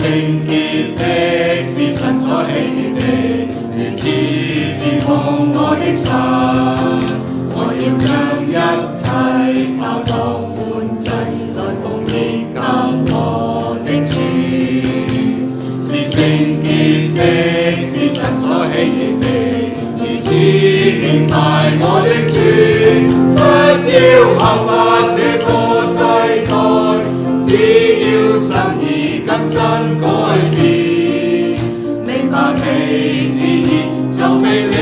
聖潔的，是神所喜悅的，如此侍奉我的神。我要將一切包作歡祭，來奉獻給我的主。是聖潔的，是神所喜悅的，如此敬拜我的主。不要效法這個世代，只要心意更新改變，明白你旨意就被你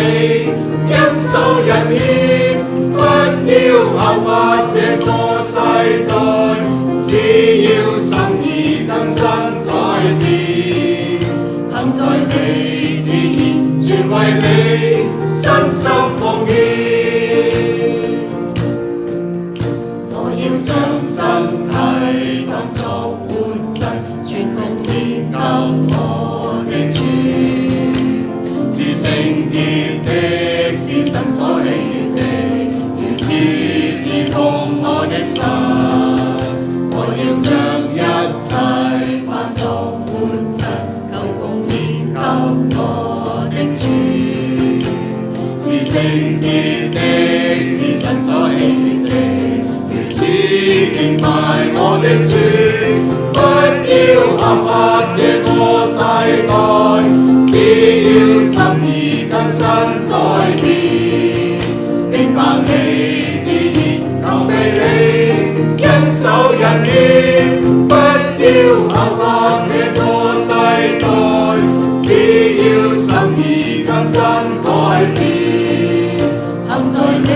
因受人獻。不要效法這個世代，只要心意更新改變，行在你旨意，全為你身心奉獻。我要將身體當作活祭，全奉獻給我的主。是聖潔的，是神所喜悅的，如此侍奉我的神。我要將一切化作活祭，求奉獻給我的主。是聖潔的，是神所喜悅的，如此敬拜我的主。不要效法這個世代，只要心意更新改變，明白你旨意就被你因受人獻。不要效法這個世代，只要心意更新改變，行在你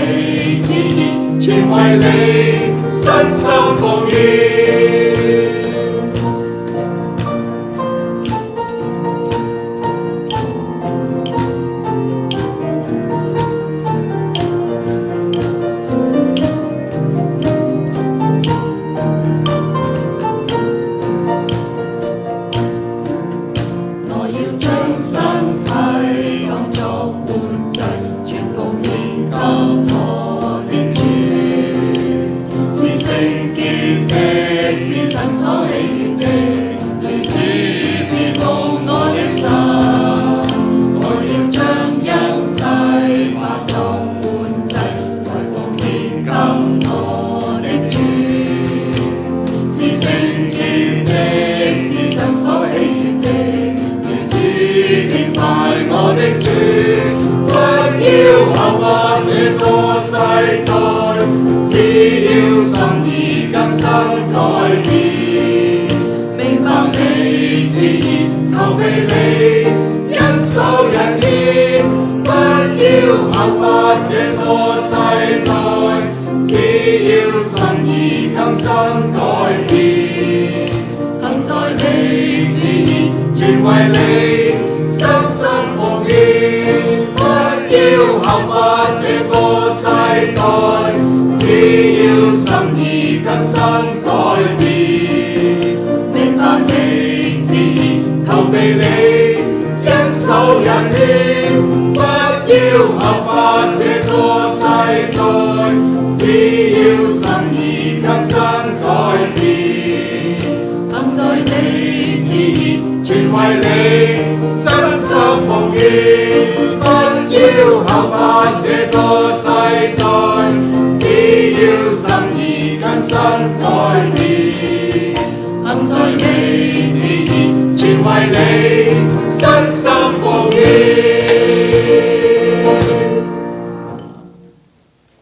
旨意，全為你身心奉獻。身體當作活祭，全奉獻給我的主。是聖潔的，是神所喜悅的，如此侍奉我的神。我要將一切化作活祭，才奉獻給我的主。是聖潔的，是神所喜悅的，敬拜我的主。不要效法這個世代，只要心意更新改變，明白你旨意求被你因受人獻。不要效法這個世代，只要心意更新改變，行在你旨意，全為你身心奉獻。不要效法這個世代，只要心意更新改變，明白你旨意求被你因受人獻。不要效法這個世代，只要心意更新改變，行在你旨意，全為你身心奉獻。不要效法這個世代，只要心意更新改變，行在你旨意，全為你身心